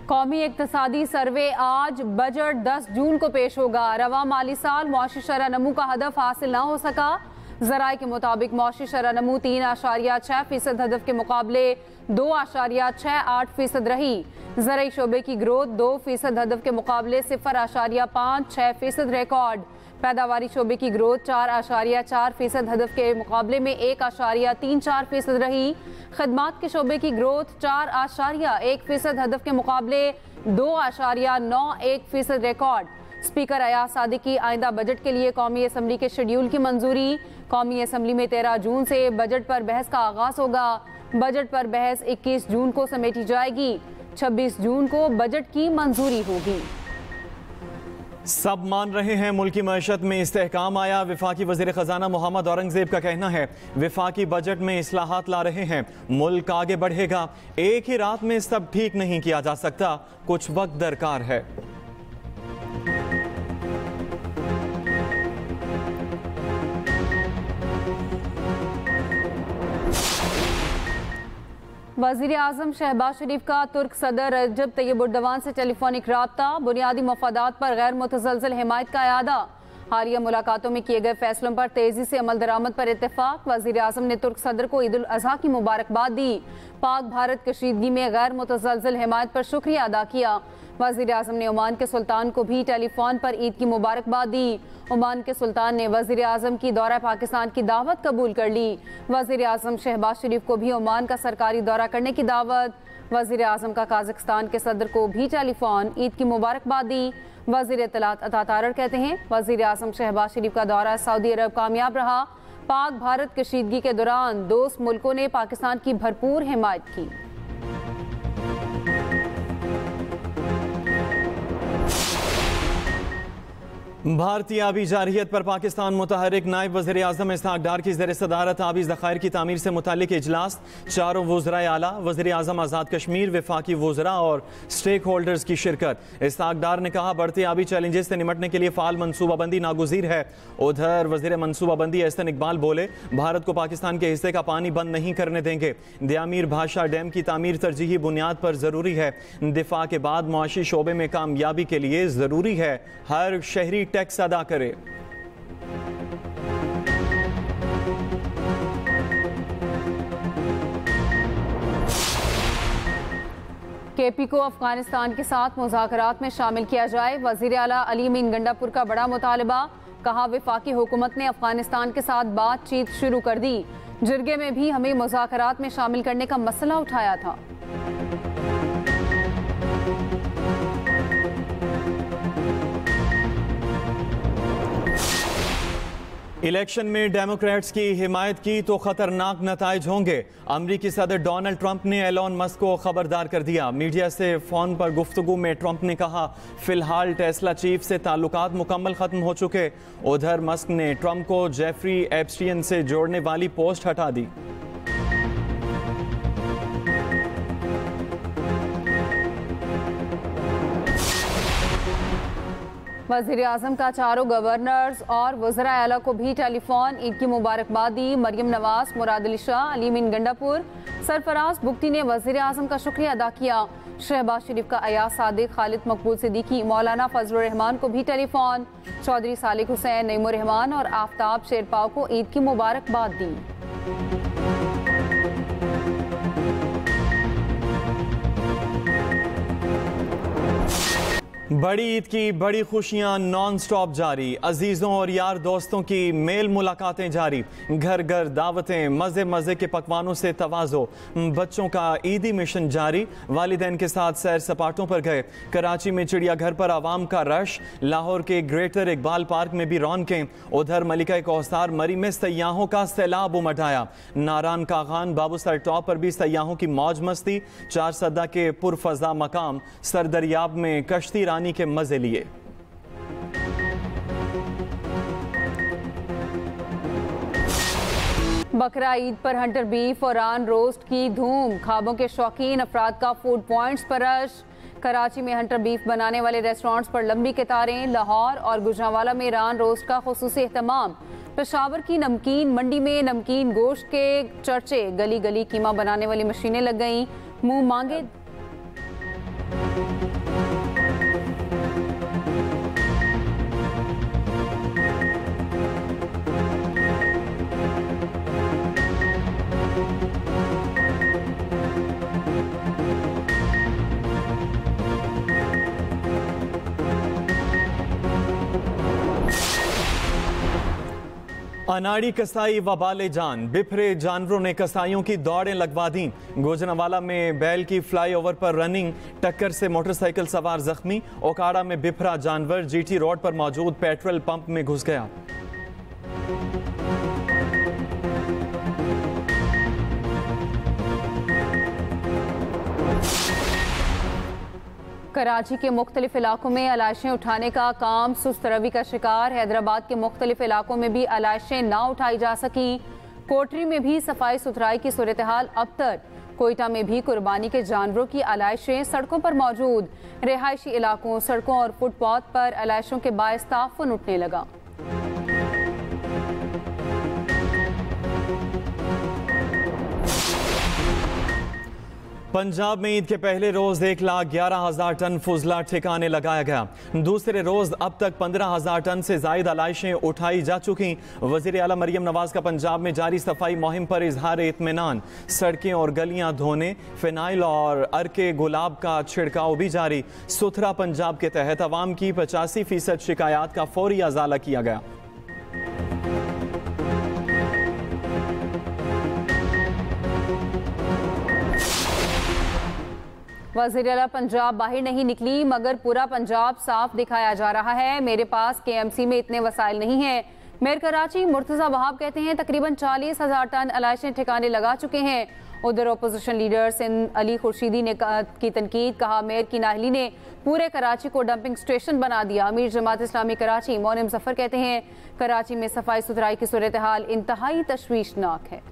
कौमी इक्तिसादी सर्वे आज, बजट 10 जून को पेश होगा। रवा माली साल मौशी शरह नमू का हदफ हासिल ना हो सका। ज़राए के मुताबिक मौशी शरह नमू 3.6% हदफ के मुकाबले 2.68% रही। ज़राई शोबे की ग्रोथ 2% हदफ के मुकाबले 0.56% रिकॉर्ड। पैदावारी शोबे की ग्रोथ 4.4% हदफ के मुकाबले में 1.34% रही। खदमात के शोबे की ग्रोथ 4.1% हदफ के मुकाबले 2.91% रिकॉर्ड। स्पीकर अयाज सादिकी आइंदा बजट के लिए कौमी असम्बली के शेड्यूल की मंजूरी। कौमी असम्बली में 13 जून से बजट पर बहस का आगाज होगा। बजट पर बहस 21 जून को समेटी जाएगी। 26 जून को बजट की मंजूरी होगी। सब मान रहे हैं मुल्क की मईशत में इस्तेहकाम आया। वफाकी वज़ीर ख़जाना मोहम्मद औरंगज़ेब का कहना है वफाकी बजट में इस्लाहात ला रहे हैं, मुल्क आगे बढ़ेगा। एक ही रात में सब ठीक नहीं किया जा सकता, कुछ वक्त दरकार है। वज़ीर आज़म शहबाज शरीफ का तुर्क सदर रजब तैयब उर्दवान से टेलीफोनिक राब्ता। बुनियादी मफादात पर गैर मुतज़लज़ल हिमायत का इरादा। हालिया मुलाकातों में किए गए फैसलों पर तेजी से अमल दरामद पर इत्तेफाक। वज़ीर आज़म ने तुर्क सदर को ईद उल अज़हा की मुबारकबाद दी। पाक भारत कशीदगी में गैर मुतज़लज़ल हिमायत पर शुक्रिया अदा किया। वज़ीर आज़म ने ओमान के सुल्तान को भी टेलीफोन पर ईद की मुबारकबाद दी। ओमान के सुल्तान ने वज़ीर आज़म की दौरा पाकिस्तान की दावत कबूल कर ली। वज़ीर आज़म शहबाज शरीफ को भी ओमान का सरकारी दौरा करने की दावत। वज़ीर आज़म का काज़ाकिस्तान के सदर को भी टेलीफोन ईद की मुबारकबाद दी। वज़ीर इत्तलात अता तारड़ कहते हैं वज़ीर आज़म शहबाज शरीफ का दौरा सऊदी अरब कामयाब रहा। पाक भारत कशीदगी के दौरान दोस्त मुल्कों ने पाकिस्तान की भरपूर हिमायत की। भारतीय आबी जारहियत पर पाकिस्तान मुतहरिक नायब वज़ीर आज़म इसहाक डार की ज़ेर सदारत आबी ज़खायर की तामीर से मुतालिक इजलास। चारों वज़राए आला, वज़ीर आज़म आज़ाद कश्मीर, वफाकी वज़रा और स्टेक होल्डर्स की शिरकत। इसहाक डार ने कहा बढ़ते आबी चैलेंजेस से निमटने के लिए फ़ाल मनसूबाबंदी नागुज़ीर है। उधर वज़ीर मनसूबाबंदी एहसन इकबाल बोले भारत को पाकिस्तान के हिस्से का पानी बंद नहीं करने देंगे। दियामीर भाषा डैम की तामीर तरजीही बुनियाद पर ज़रूरी है। दिफा के बाद मुआशी शोबे में कामयाबी के लिए ज़रूरी है हर शहरी टैक्स अदा करे। केपी को अफगानिस्तान के साथ मुज़ाकरात में शामिल किया जाए। वज़ीर आला अली अमीन गंडापुर का बड़ा मुतालबा। कहा वफाकी हुकूमत ने अफगानिस्तान के साथ बातचीत शुरू कर दी। जिरगे में भी हमें मुज़ाकरात में शामिल करने का मसला उठाया था। इलेक्शन में डेमोक्रेट्स की हिमायत की तो खतरनाक नताइज होंगे। अमरीकी सदर डोनाल्ड ट्रंप ने एलोन मस्क को खबरदार कर दिया। मीडिया से फोन पर गुफ्तगू में ट्रंप ने कहा फिलहाल टेस्ला चीफ से ताल्लुकात मुकम्मल खत्म हो चुके। उधर मस्क ने ट्रंप को जेफरी एप्स्टीन से जोड़ने वाली पोस्ट हटा दी। वज़ीर आज़म का चारों गवर्नर्स और वज़रा आला को भी टेलीफोन ईद की मुबारकबाद दी। मरियम नवाज, मुराद अली शाह, अली अमीन गंडापुर, सरफराज बुगटी ने वज़ीर आज़म का शुक्रिया अदा किया। शहबाज शरीफ का अयाज सादिक, खालिद मकबूल सिद्दीकी, मौलाना फजलुर रहमान को भी टेलीफोन। चौधरी सालिक हुसैन, नईमुर रहमान और आफ्ताब शेरपाव को ईद की मुबारकबाद दी। बड़ी ईद की बड़ी खुशियां नॉन स्टॉप जारी। अजीजों और यार दोस्तों की मेल मुलाकातें जारी। घर घर दावतें, मज़े मज़े के पकवानों से तवाज़ो। बच्चों का ईदी मिशन जारी। वालिदैन के साथ सैर सपाटों पर गए। कराची में चिड़ियाघर पर आवाम का रश। लाहौर के ग्रेटर इकबाल पार्क में भी रौनकें। उधर मलिका कौसार मरी में सयाहों का सैलाब उमड़ आया। नारान कागान बाबूसर टॉप पर भी सयाहों की मौज मस्ती। चार सदा के पुरफजा मकाम सरदरियाब में कश्ती रानी के मजे लिए। बकरा ईद पर हंटर बीफ और रान रोस्ट की धूम। खाबों के शौकीन अफराद का फूड पॉइंट्स पर रश। कराची में हंटर बीफ बनाने वाले रेस्टोरेंट्स पर लंबी कतारें। लाहौर और गुजरांवाला में रान रोस्ट का खुसूसी एहतमाम। पेशावर की नमकीन मंडी में नमकीन गोश्त के चर्चे। गली गली कीमा बनाने वाली मशीनें लग गईं। मुंह मांगे अनाड़ी कसाई वबाले जान, बिफरे जानवरों ने कसाईयों की दौड़ें लगवा दी। गोजनावाला में बैल की फ्लाईओवर पर रनिंग टक्कर से मोटरसाइकिल सवार जख्मी। ओकाड़ा में बिफरा जानवर जीटी रोड पर मौजूद पेट्रोल पंप में घुस गया। कराची के मुख्तलिफ इलाकों में अलाइशें उठाने का काम सुस्त रवि का शिकार। हैदराबाद के मुख्तलिफ इलाकों में भी अलाइशें ना उठाई जा सकी। कोटरी में भी सफाई सुथराई की सूरत हाल अबतर। कोयटा में भी कुर्बानी के जानवरों की अलाइशें सड़कों पर मौजूद। रिहायशी इलाकों, सड़कों और फुटपाथ पर अलाइशों के बायस ताफुन उठने लगा। पंजाब में ईद के पहले रोज 1,11,000 टन फुजला ठिकाने लगाया गया। दूसरे रोज अब तक 15,000 टन से ज्यादा अलाइशें उठाई जा चुकी। वजीर आला मरियम नवाज का पंजाब में जारी सफाई मुहिम पर इजहार इत्मीनान। सड़कें और गलियां धोने फिनाइल और अर्के गुलाब का छिड़काव भी जारी। सुथरा पंजाब के तहत अवाम की 85% शिकायत का फौरी अजाला किया गया। वज़ीर आला पंजाब बाहर नहीं निकली मगर पूरा पंजाब साफ दिखाया जा रहा है। मेरे पास KMC में इतने वसाइल नहीं हैं। मेयर कराची मुर्तज़ा वहाब कहते हैं तकरीबन 40,000 टन अलाइशें ठिकाने लगा चुके हैं। उधर अपोजिशन लीडर सिंध अली खुर्शीदी ने की तनकीद, कहा मेयर की नाहली ने पूरे कराची को डंपिंग स्टेशन बना दिया। अमीर जमात इस्लामी कराची मोनिम जफर कहते हैं कराची में सफाई सुथराई की सूरत हाल इंतहाई तशवीशनाक है।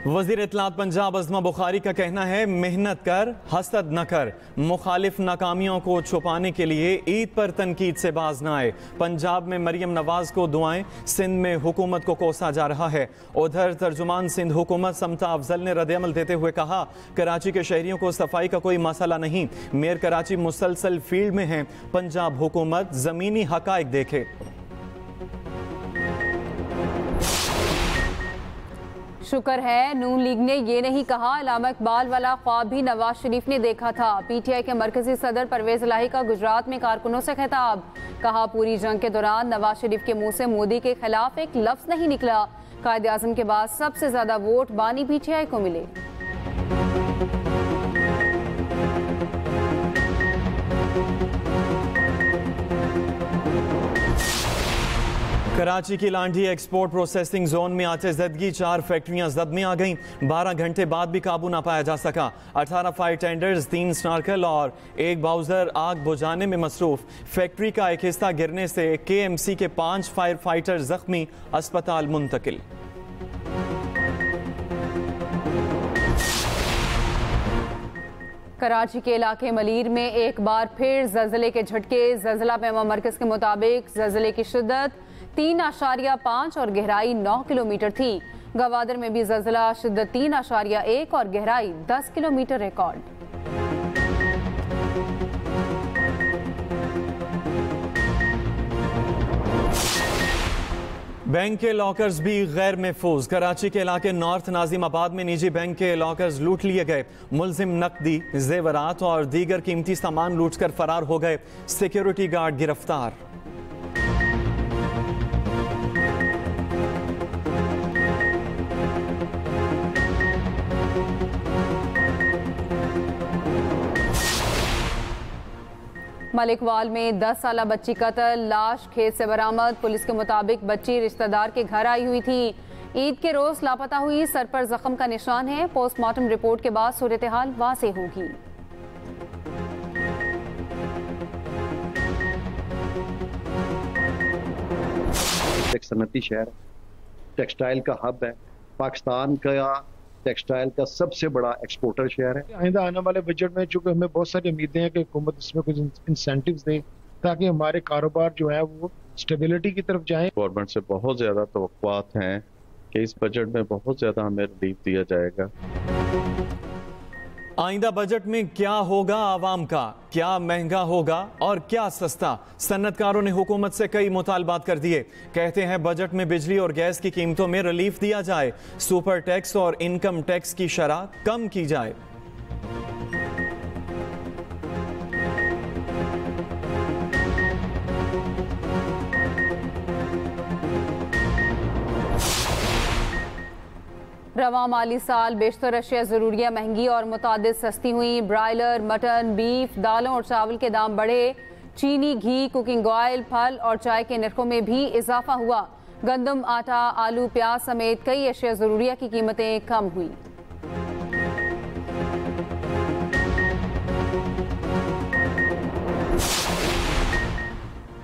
वजीर इत्तलात पंजाब अज़मा बुखारी का कहना है मेहनत कर हसद न कर। मुखालिफ नाकामियों को छुपाने के लिए ईद पर तनकीद से बाज न आए। पंजाब में मरियम नवाज को दुआएं, सिंध में हुकूमत को कोसा जा रहा है। उधर तर्जुमान सिंध हुकूमत समता अफजल ने रद्द-ए-अमल देते हुए कहा कराची के शहरियों को सफाई का कोई मसला नहीं। मेयर कराची मुसलसल फील्ड में है। पंजाब हुकूमत जमीनी हकाइक देखे। शुक्र है नून लीग ने ये नहीं कहा अल्लामा इकबाल वाला ख्वाब भी नवाज शरीफ ने देखा था। PTI के मरकजी सदर परवेज इलाही का गुजरात में कारकुनों से खिताब, कहा पूरी जंग के दौरान नवाज शरीफ के मुंह से मोदी के खिलाफ एक लफ्ज नहीं निकला। कायदे आजम के बाद सबसे ज्यादा वोट बानी PTI को मिले। कराची की लांडी एक्सपोर्ट प्रोसेसिंग जोन में आतिशदगी, 4 फैक्ट्रियां जद में आ गईं। 12 घंटे बाद भी काबू ना पाया जा सका। 18 फायर टेंडर्स, 3 स्नार्कल और 1 बाउजर आग बुझाने में मसरूफ। फैक्ट्री का एक हिस्सा गिरने से KMC के 5 फायर फाइटर जख्मी, अस्पताल मुंतकिल। कराची के इलाके मलीर में एक बार फिर जल्जले के झटके। जल्जला पैमा मरकज के मुताबिक जल्जले की शिद्दत 3.5 और गहराई 9 किलोमीटर थी। गवादर में भी जल्जला शिद्दत 3.1 और गहराई 10 किलोमीटर रिकॉर्ड। बैंक के लॉकर्स भी गैर महफूज। कराची के इलाके नॉर्थ नाजिमाबाद में निजी बैंक के लॉकर्स लूट लिए गए। मुलजिम नकदी, जेवरात और दीगर कीमती सामान लूटकर फरार हो गए। सिक्योरिटी गार्ड गिरफ्तार। मलिकवाल में 10 साला बच्ची कत्ल, लाश खेत से बरामद। पुलिस के मुताबिक बच्ची रिश्तेदार के घर आई हुई थी। ईद के रोज लापता हुई, सर पर जख्म का निशान है। पोस्टमार्टम रिपोर्ट के बाद सूरत हाल वाज़ेह होगी। एक सनती शहर, टेक्सटाइल का हब है। पाकिस्तान का टेक्सटाइल का सबसे बड़ा एक्सपोर्टर शहर है। आइंदा आने वाले बजट में चूंकि हमें बहुत सारी उम्मीदें हैं कि हुकूमत इसमें कुछ इंसेंटिव्स दे ताकि हमारे कारोबार जो है वो स्टेबिलिटी की तरफ जाएं। गवर्नमेंट से बहुत ज्यादा तवक्कुआत हैं कि इस बजट में बहुत ज्यादा हमें रिलीफ दिया जाएगा। आइंदा बजट में क्या होगा आवाम का, क्या महंगा होगा और क्या सस्ता। सन्नतकारों ने हुकूमत से कई मुतालबात कर दिए। कहते हैं बजट में बिजली और गैस की कीमतों में रिलीफ दिया जाए, सुपर टैक्स और इनकम टैक्स की शरह कम की जाए। रवां माली साल बेशतर अशिया ज़रूरिया महंगी और मुतादिद सस्ती हुई। ब्रायलर, मटन, बीफ, दालों और चावल के दाम बढ़े। चीनी, घी, कुकिंग ऑयल, फल और चाय के नरखों में भी इजाफा हुआ। गंदम, आटा, आलू, प्याज समेत कई अशिया ज़रूरिया की कीमतें कम हुई।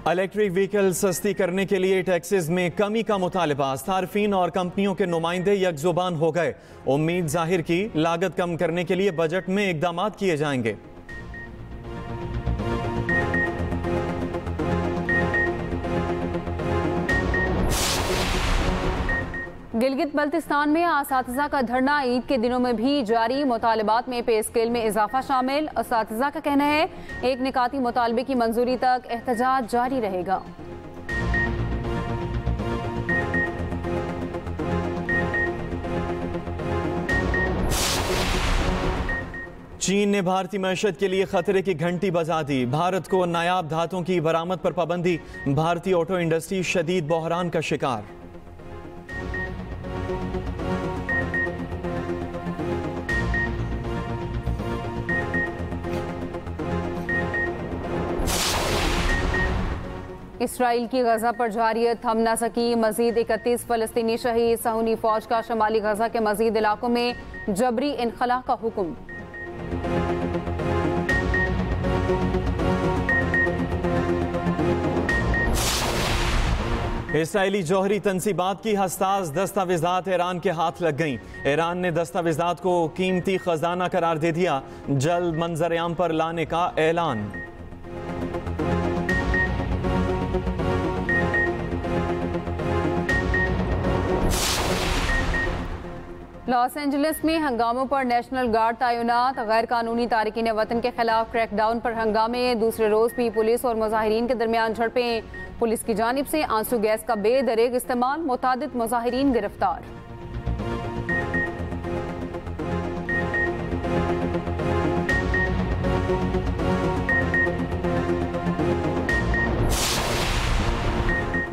इलेक्ट्रिक व्हीकल सस्ती करने के लिए टैक्सेस में कमी का मुतालबा। सार्फिन और कंपनियों के नुमाइंदे यकजुबान हो गए। उम्मीद जाहिर की लागत कम करने के लिए बजट में इकदाम किए जाएंगे। गिलगित बल्तिस्तान में असातिज़ा का धरना ईद के दिनों में भी जारी। मुतालबात में पे स्केल में इजाफा शामिल। असातिज़ा का कहना है एक निकाती मुतालबे की मंजूरी तक एहतजाज जारी रहेगा। चीन ने भारतीय मैशत के लिए खतरे की घंटी बजा दी। भारत को नायाब धातुओं की बरामद पर पाबंदी। भारतीय ऑटो इंडस्ट्री शदीद बहरान का शिकार। इसराइल की गजा पर जारियत थम न सकी। मजीद 31 फलस्तीनी शहीद। सहूनी फौज का शमाली गजा के मजीद इलाकों में जबरी इनखला का हुक्म। इसराइली जौहरी तनसीबात की हसास दस्तावेजात ईरान के हाथ लग गईं। ईरान ने दस्तावेजात को कीमती खजाना करार दे दिया। जल्द मंजर-ए-आम पर लाने का ऐलान। लॉस एंजलिस में हंगामों पर नेशनल गार्ड तैनात। गैर कानूनी तारिकीन वतन के खिलाफ क्रैकडाउन पर हंगामे। दूसरे रोज भी पुलिस और मुजाहिरीन के दरमियान झड़पें। पुलिस की जानिब से आंसू गैस का बेदरेग इस्तेमाल। मुतादिद मुजाहिरीन गिरफ्तार।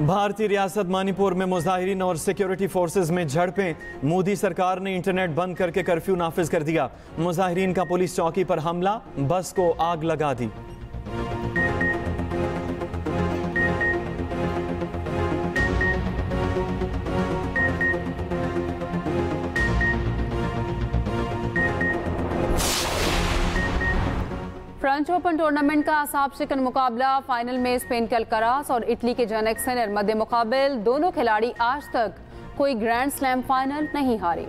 भारतीय रियासत मणिपुर में मुजाहिरीन और सिक्योरिटी फोर्सेस में झड़पें। मोदी सरकार ने इंटरनेट बंद करके कर्फ्यू नाफिज कर दिया। मुजाहिरीन का पुलिस चौकी पर हमला, बस को आग लगा दी। फ्रेंच ओपन टूर्नामेंट का असाब शिकन मुकाबला। फाइनल में स्पेन के अल्करास और इटली के जैनेक सिनर मध्य मुकाबिल। दोनों खिलाड़ी आज तक कोई ग्रैंड स्लैम फाइनल नहीं हारे।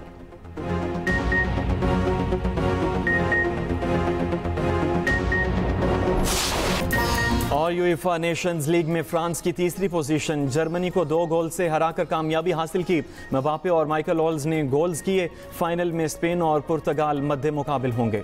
और यूएफा नेशंस लीग में फ्रांस की तीसरी पोजीशन। जर्मनी को 2 गोल से हराकर कामयाबी हासिल की। मबापे और माइकल ओल्स ने गोल्स किए। फाइनल में स्पेन और पुर्तगाल मध्य मुकाबिल होंगे।